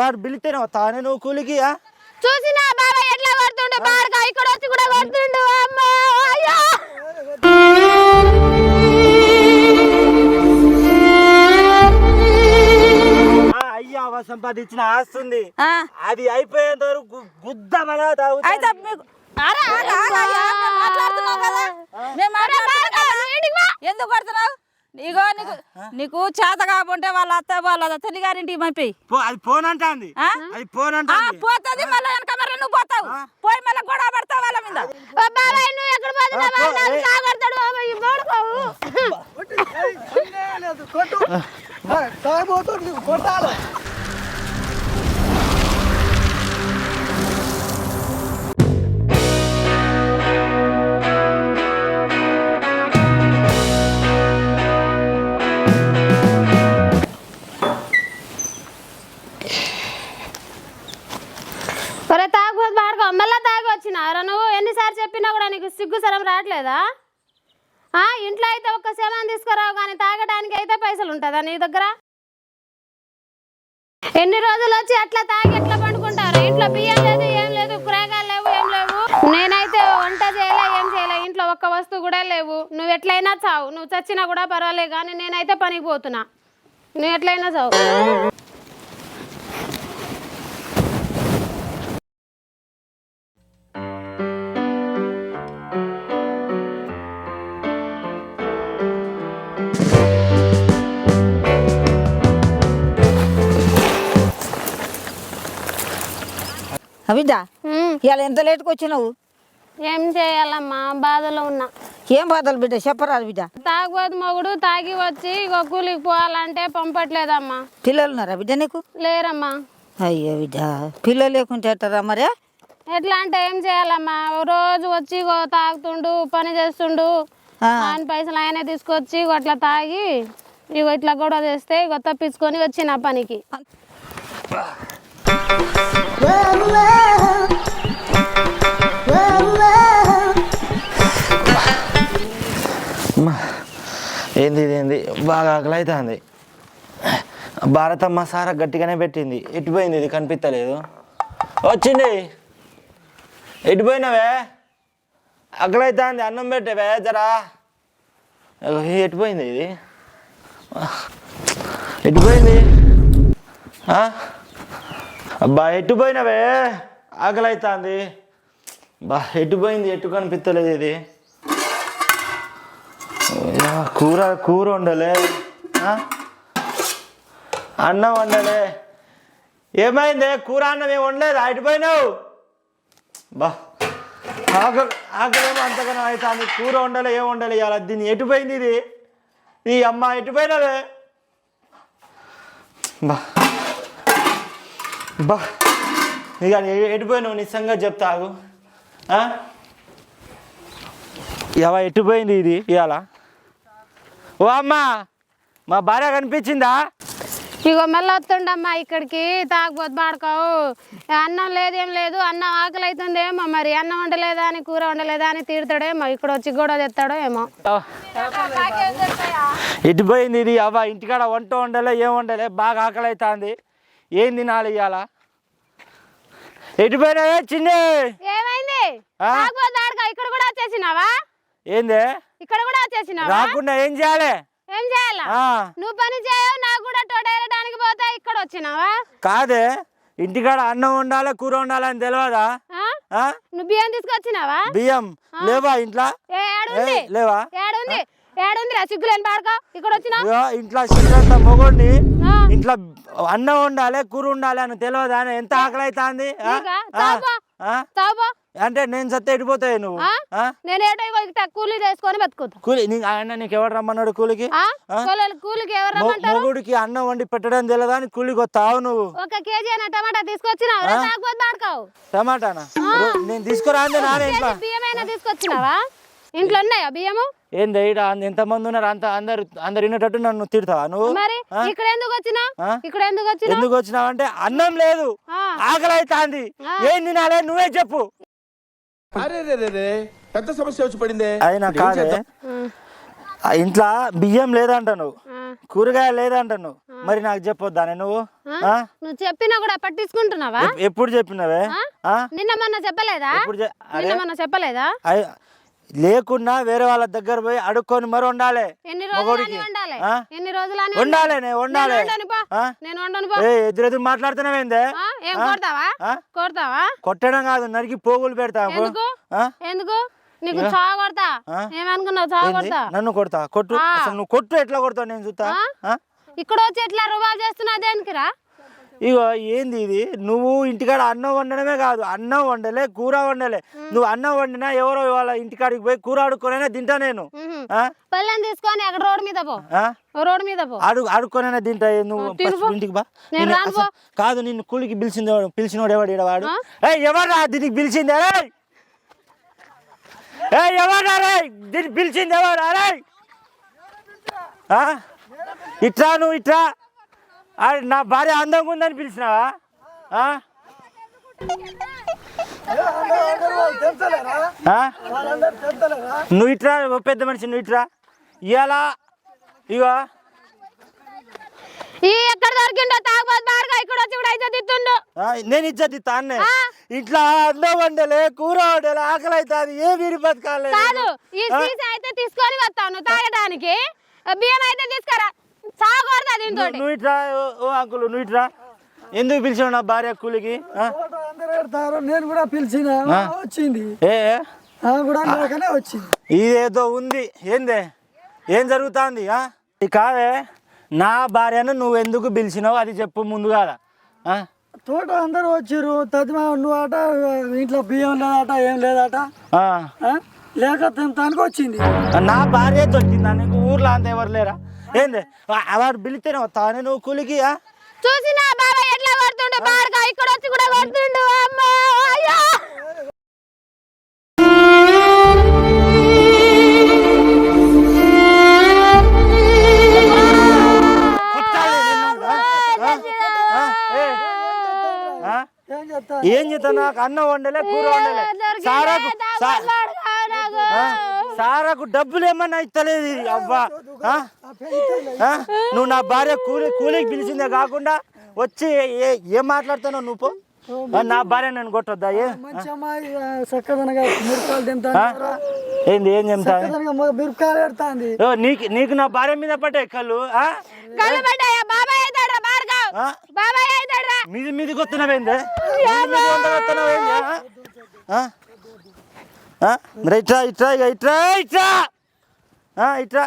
వాడు పిలితేనే వస్తావా నువ్వు కూలికి? చూసినా బాబా ఎట్లా కొడుతుండు బాగా ఇక్కడ వచ్చి కూడా కొడుతుండు అమ్మా అయ్యో అయ్యా సంపాదించిన ఆస్తుంది అది అయిపోయేంత వరకు గుద్ద మన ఎందుకు కొడుతున్నావు? ఇగో నీకు చేత కాకుంటే వాళ్ళ అత్త వాళ్ళ తల్లిగారింటికి పంపి అది పోనంటాంది అది పోనంటాంది పోతుంది మళ్ళీ వెనక మరి నువ్వు పోతావు పోయి మళ్ళీ గొడవ పడతావు వాళ్ళ మీద. బాబాయ్ నువ్వు ఎక్కడ పోతున్నావు? తాగబోతు బాడుకో మళ్ళా తాగి వచ్చినారా నువ్వు? ఎన్నిసార్లు చెప్పినా కూడా నీకు సిగ్గు సరం రావట్లేదా? ఇంట్లో అయితే ఒక్క సేనాన్ని తీసుకురావు కానీ తాగడానికి అయితే పైసలు ఉంటుందా నీ దగ్గర? ఎన్ని రోజులు వచ్చి అట్లా తాగి ఎట్లా పండుకుంటారు? ఇంట్లో బియ్యం లేదు ఏం లేదు కూరగాయలు లేవు ఏం లేవు. నేనైతే వంట చేయలే ఏం చేయలే ఇంట్లో ఒక్క వస్తువు కూడా లేవు. నువ్వు ఎట్లయినా చావు, నువ్వు చచ్చినా కూడా పర్వాలేదు కానీ నేనైతే పనికి పోతున్నా. నువ్వు ఎట్లయినా చావు. బిడ్డ ఇవాళ ఎంత లేట్కి వచ్చినావు? ఏం చేయాలమ్మా బాధలో ఉన్నా. ఏం బాధలు బిడ్డ చెప్పరాదు బిడ్డ. తాగబోతు మొగుడు తాగి వచ్చి కూలికి పోవాలంటే పంపట్లేదమ్మా. పిల్లలు ఉన్నారా బిడ్డ నీకు? లేరమ్మా. అయ్యో బిడ్డ పిల్లలు లేకుంటే ఎట్టరా మరే? ఎట్లా అంటే ఏం చేయాలమ్మా? రోజు వచ్చి తాగుతుండు పని చేస్తుండు ఆయన పైసలు ఆయనే తీసుకొచ్చి అట్లా తాగి ఇట్లా గొడవ చేస్తే తప్పించుకొని వచ్చిన పనికి. ఏంది ఇదేంది బాగా ఆకలి అవుతుంది. భారతమ్మ సారా గట్టిగానే పెట్టింది. ఎటుపోయింది ఇది కనిపించలేదు. వచ్చింది ఎటుపోయినావే? ఆకలి అవుతుంది అన్నం పెట్టేవే జరా. ఎటుపోయింది ఇది? ఎటుపోయింది? అబ్బా ఎటుపోయినవే? ఆకలి అవుతుంది బా. ఎటుపోయింది? ఎటు కనిపించలేదు ఇది. కూర వండలే, అన్నం వండలే. ఏమైంది? కూర అన్నం ఏమి వండలేదు? ఎటుపోయినావు? బా ఆకలేమో అంతగానో అవుతుంది. కూర వండలే ఏం వండలే ఇవాళ. దీన్ని ఎటుపోయింది ఇది? ఈ అమ్మ ఎటుపోయినవే? బా బా ఇక ఎటుపోయినావు? నిజంగా చెప్తాగు. ఇవ ఎటుపోయింది ఇది ఇవాళ? ఓ అమ్మా మా భార్య కనిపించిందా? ఇగో మళ్ళీ వస్తుండమ్మా ఇక్కడికి. తాగబోతు బాడుకోవు అన్నం లేదేం లేదు. అన్నం ఆకలి అవుతుందేమో మరి. అన్నం వండలేదా అని కూర వండలేదా అని తీరుతాడేమో. ఇక్కడ వచ్చి గొడవ తెస్తాడో ఏమో. ఎటుపోయింది ఇది? అవ్వ ఇంటికాడ వంట వండలే ఏం వండలే. బాగా ఆకలి అవుతుంది. ఏం తినాలి ఇవాళ? ఎటుపోయినావే చిన్ని? ఏమైంది? ఇక్కడ కూడా వచ్చేసినావా? ఏందే ఇక్కడ కూడా వచ్చేసినావా? రాకుండా ఏం చేయాలి? ఏం చేయాలా? నువ్వు పని చేయవు నాకు కూడా తోటేరడానికి పోతా. ఇక్కడ వచ్చినావా? కాదే ఇంటికాడ అన్నం వండాలి కూర వండాలి అని తెలియదా? నువ్వు బియ్యం తీసుకొచ్చినావా? బియ్యం లేవా ఇంట్లో? లేవా? ఏడుంది రా సిగ్గులేని పాడుకో. ఇక్కడ వచ్చినా ఇంట్లో సిగ్గులంత మొగుడిని ఇంట్లో అన్నం వండాలి కూర వండాలి అని తెలియదా? ఎంత ఆకలి అవుతుంది అంటే నేను సత్తే ఎడిపోతాయి నువ్వు. నేను కూలీ చేసుకొని బతుకుతా. కూలి నీకు ఎవరు రమ్మన్నాడు కూలికి? కూలికి ఎవరు రమ్మంటారు? మొగుడికి అన్నం వండి పెట్టడం తెలియదా అని కూలికి వస్తావు నువ్వు? 1 కేజీ టమాటా తీసుకొచ్చినావు? టమాటానా? నేను తీసుకురాంది నానే. ఇంట్లో బియ్యమైనా తీసుకొచ్చినావా? ఇంట్లో ఉన్నాయా బియ్యము? ఏంది ఎంతమంది ఉన్నారు? అందరు వినేటట్టు నన్ను తిడతావా నువ్వు? మరి ఇక్కడ ఎందుకు వచ్చినావు? ఎందుకు వచ్చినావు అంటే అన్నం లేదు ఆకలి అవుతుంది ఏం తినాలే నువ్వే చెప్పు. పెద్ద సమస్య వచ్చి పడింది. అయినా కాదే ఇంట్లో బియ్యం లేదంటాను, కూరగాయలు లేదంటాను, మరి నాకు చెప్పొద్దానే నువ్వు? నువ్వు చెప్పినా కూడా పట్టించుకుంటున్నావా? ఎప్పుడు చెప్పినవే? నిన్న మొన్న చెప్పలేదా? నిన్న మొన్న చెప్పలేదా? లేకున్నా వేరే వాళ్ళ దగ్గర పోయి అడుక్కొని మరి వండాలి. ఎన్ని రోజులు వండాలి? ఎన్ని రోజులు వండాలి వండాలి. నేను వండను. ఎదురెదురు మాట్లాడుతున్నావేందే? ఏం కొడతావా? కొడతావా? కొట్టడం కాదు, నరికి పోగులు పెడతా. ఎందుకు నీకు చావ కొడతా? ఏమనుకున్నావు? చావ కొడతా? నన్ను కొడతా? కొట్టు. అసలు నువ్వు కొట్టు, ఎట్లా కొడతావు నేను చూస్తా. ఇక్కడ వచ్చి ఎట్లా రుబాబు చేస్తున్నావు దేనికిరా? ఇగో ఏంది ఇది? నువ్వు ఇంటికాడ అన్నం వండడమే కాదు, అన్నం వండలే, కూర వండలే. నువ్వు అన్నం వండినా ఎవరో వాళ్ళ ఇంటికాడికి పోయి కూర అడుక్కొనైనా తింటా నేను. పళ్ళని తీసుకొని అక్కడ రోడ్డు మీద పో, రోడ్డు మీద పో, అడుక్కొనైనా తింటా. నువ్వు ఇంటికి బా. కాదు, నిన్ను కూలికి పిలిచినోడు ఎవడు? ఈడవాడు ఎవరా దీనికి పిలిచింది? ఎవరా దీనికి పిలిచింది ఎవరు? ఇట్రా, నువ్వు ఇట్రా. నా భార్య అందంగా ఉందని పిలిచినావా? నువ్వు ఇట్రా, పెద్ద మనిషి, నువ్వు ఇట్రా. ఇవాళ ఇగో ఎక్కడ దొరికిండో తాగబోతు బాగా ఇక్కడ వచ్చి కూడా ఇజ్జత్ ఇస్తుండు. నేను ఇజ్జత్ ఇస్తా అన్నే. ఇట్లా అన్నం వండలే, కూర వండలే, ఆకలి అవుతుంది. ఏ వీరి బతకాలి? కాదు, ఈ సీసా అయితే తీసుకొని వస్తాను తాగడానికి, బియ్యం అయితే తీసుకురా. నువ్వు ఇట్రా. ఓ అంకుల్, నువ్వు ఇట్రా. ఎందుకు పిలిచావు నా భార్య కూలికి? నేను కూడా పిలిచిన, వచ్చింది. ఇదేదో ఉంది. ఏందే? ఏం జరుగుతుంది? కాదే, నా భార్యను నువ్వు ఎందుకు పిలిచినావు అది చెప్పు ముందుగా. తోట అందరూ వచ్చారు. తదిమా నువ్వు అట ఇంట్లో బియ్యం లేదట, ఏం లేదట, లేక తినటానికి వచ్చింది. నా భార్య దొరికిందా నీకు? ఊర్లో అంత ఎవరు లేరా? ఏంది? వాడు పిలిస్తేనే వస్తావా నువ్వు కూలికి? చూసినా బాబా ఎట్లా కొడుతుండు బాగా, ఇక్కడ వచ్చి కూడా కొడుతుండు. అమ్మా అయ్యో, ఏం చేస్తా? నాకు అన్నం వండలే, కూర వండలే, సారాకు డబ్బులు ఏమన్నా ఇస్తలేదు. అవ్వా, నువ్వు నా భార్య కూలికి పిలిచిందే కాకుండా వచ్చి ఏం మాట్లాడుతున్నావు నువ్వు? నా భార్య నేను కొట్టొద్దా? ఏంది? ఏం చెప్తా? నీకు నా భార్య మీద పట్టే కళ్ళు మీది మీది కొత్తున్నావేందే? ఇట్రా ఇట్రా ఇక ఇట్రా ఇట్రా ఇట్రా.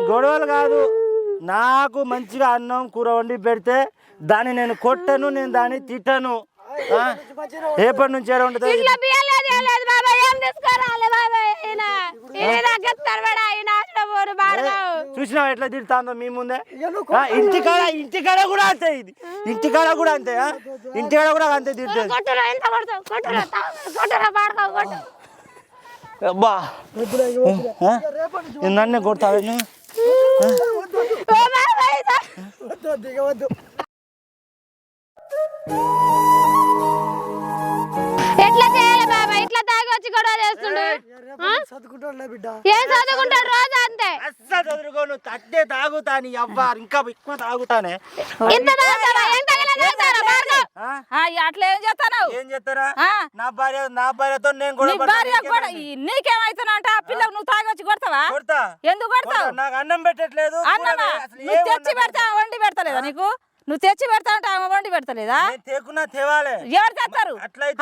గొడవలు కాదు, నాకు మంచిగా అన్నం కూర వండి పెడితే దాన్ని నేను కొట్టను, నేను దాన్ని తిట్టను. రేపటి నుంచి ఎలా ఉంటుంది? చూసినావా ఎట్లా తిడతాందో మీ ముందే? ఇంటికాడ కూడా అంతే, ఇది ఇంటికాడ కూడా అంతే, ఇంటికాడ కూడా అంతే తిడుతుంది. అబ్బా, నన్నే కొడతావే నువ్వు? ఎట్లా చేయాలి బాబా? ఇట్లా తాగి వచ్చి గొడవ చేస్తుండు. ఏం చదువుకుంటాడు రోజు? అంతే చదువుకోను, తట్టే తాగుతా. నీ అవ్వ ఇంకా ఎక్కువ తాగుతానే. అట్లా ఏం చేస్తాను? ఏం చేస్తారా? నా భార్యతో నేను నీకేమైతున్నా? ఆ పిల్లలు నువ్వు తాగి వచ్చి కొడతావా? కొడతా. ఎందుకు కొడతావు? నాకు అన్నం పెట్టట్లేదు. అన్నమా నువ్వు తెచ్చి పెడతా, వండి పెడతలేదా నీకు? నువ్వు తెచ్చి పెడతా అంటే ఆమె వండి పెడతలేదా? తేకున్నా తేవాలే. ఎవరు తెస్తారు?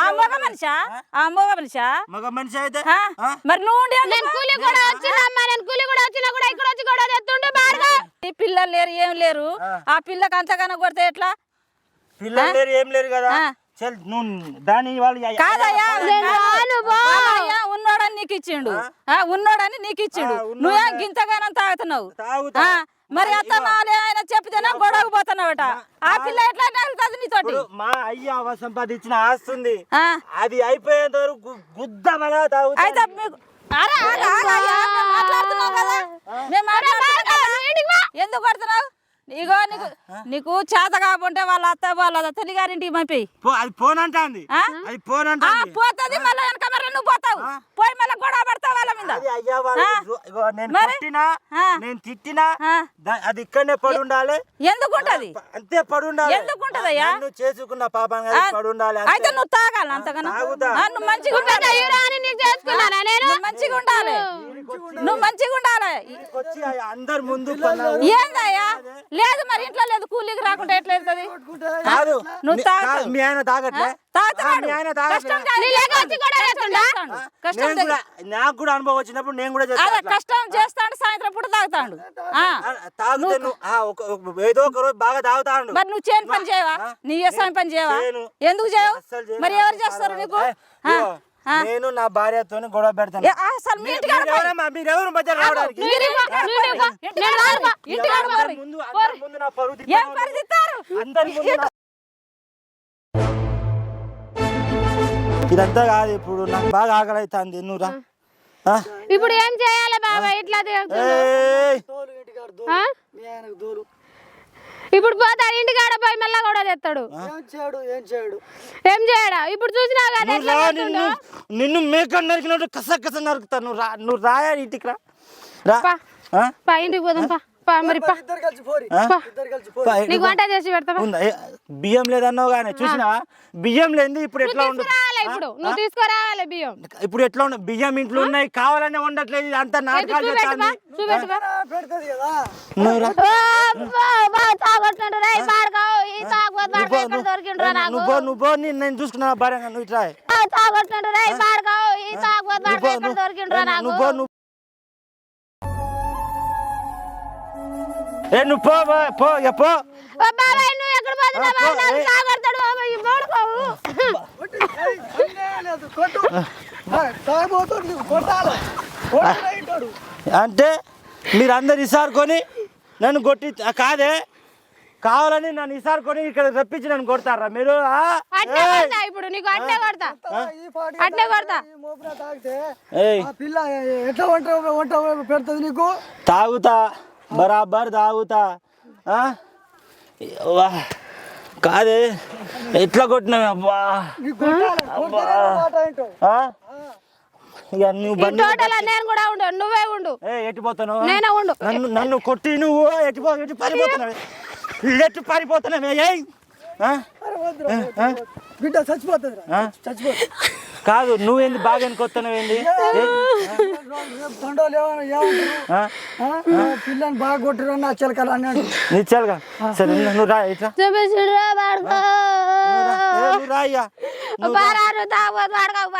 ఆ మగ మనిషా? ఆ మగ మనిషా? మగ మనిషి అయితే మరి నువ్వు పిల్లలు లేరు, ఏం లేరు. ఆ పిల్లకి అంతగానో కొడితే ఎట్లా? పిల్లలు లేరు, ఏం లేరు కదా. దాని వాళ్ళు ఉన్నోడని నీకు ఇచ్చిండు, ఉన్నోడని నీకు ఇచ్చిండు. నువ్వేం గింతగానం తాగుతున్నావు? మరి అత్తమాలే ఆయన చెప్తేనే గొడవకు పోతున్నావట. ఆ పిల్ల ఎట్లా వెళ్తుంది నీతోటి? మా అయ్య సంపాదించిన ఆస్తుంది, అది అయిపోయేంత వరకు గుద్ద మళ్ళా తాగుతా. ఎందుకు కొడుతున్నావు? ఇగో నీకు చేత కాకుంటే వాళ్ళ అత్త వాళ్ళ తల్లిగారింటికి పంపేయి. అది ఫోన్ అంటాంది, అది ఫోన్ అంటాంది. పోతుంది మళ్ళీ వెనక మరి నువ్వు పోతావు, పోయి మళ్ళీ గొడవ పడతావు వాళ్ళ మీద. అది అయ్యా వాళ్ళు నేను కొట్టినా నేను తిట్టినా అది ఇక్కడనే పడి ఉండాలి. ఎందుకు ఉంటది అంతే పడి ఉండాలి. ఎందుకు ఉంటదయ్యా? నువ్వు చేసుకున్న పాపం పడి ఉండాలి. అయితే నువ్వు తాగాలి అంతగానో. నువ్వు మంచిగా ఉండాలి, మంచిగా ఉండాలి, నువ్వు మంచిగా ఉండాలి. అందరు ముందు ఏందయ్యా? లేదు మరి ఇంట్లో లేదు, కూలీకి రాకుండా ఎట్లా వెళ్తుంది? కాదు నువ్వు తాగు. మీ ఆయన తాగట్లే? నాకు కూడా అనుభవం వచ్చినప్పుడు నేను కూడా కష్టం చేస్తాడు, సాయంత్రం పూట తాగుతాడు. ఏదో ఒక రోజు బాగా తాగుతాడు. మరి నువ్వు చేయని పని చేయవా? నీ వ్యవసాయం పని చేయవా? ఎందుకు చేయవు? మరి ఎవరు చేస్తారు నీకు? నేను నా భార్యతో గొడవ పెడతాను. అసలు మీ ఇంటికి మీరెవరు మధ్య రావడానికి? ఇదంతా కాదు, ఇప్పుడు నాకు బాగా ఆకలి అవుతుంది. నువ్వు రా. ఇప్పుడు ఏం చేయాలి బాబా? ఇట్లా ఇప్పుడు పోతాడు ఇంటికాడ పోయి మళ్ళా కూడా తెస్తాడు. ఏం చేయడా? ఇప్పుడు చూసినా కదా నిన్ను మేక నరికినట్టు కస కస నరుకుతాను. నువ్వు రాయా ఇంటికి రా. ఇంటికి పోదాం పా. మరి నీకు వంట చేసి పెడతా. బియ్యం లేదన్నావు కానీ చూసినా బియ్యం లేదు. ఇప్పుడు ఎట్లా ఉండదు? ఇప్పుడు నువ్వు తీసుకురావాలి బియ్యం. ఇప్పుడు ఎట్లా ఉండదు? బియ్యం ఇంట్లో ఉన్నాయి, కావాలనే ఉండట్లేదు. అంత నాటకాలు చేస్తాను. నువ్వు నేను చూసుకున్నా భార్య. నువ్వు ఇట్లా నువ్వు నువ్వు పో పో పో. అంటే మీరందరు ఇసారుకొని నన్ను కొట్టి కాదే, కావాలని నన్ను ఇసారుకొని ఇక్కడ రప్పించి నన్ను కొడతారా మీరు? ఇప్పుడు నీకు అట్టే కొడతా, అట్టే కొడతా. ఎట్లా వంట పెడుతుంది నీకు? తాగుతా, బరాబర్ తాగుతా. కాదే ఎట్లా కొట్టినావు? అబ్బా నేను కూడా ఉండు, నువ్వే ఉండు. ఎట్టిపోతాను? నేనే ఉండు. నన్ను కొట్టి నువ్వు ఎట్టి పారిపోతున్నావు, ఎట్టి పారిపోతున్నావే? బిడ్డ చచ్చిపోతుంది, చచ్చిపోతుంది. కాదు నువ్వేంది బాగా ఎన్నుకొస్తున్నావు? ఏంది పిల్లని బాగా కొట్టిరు నా చిలకలు అన్నాడు. నీ చిలక సరే నువ్వు రా. ఇట్లా నువ్వు రా.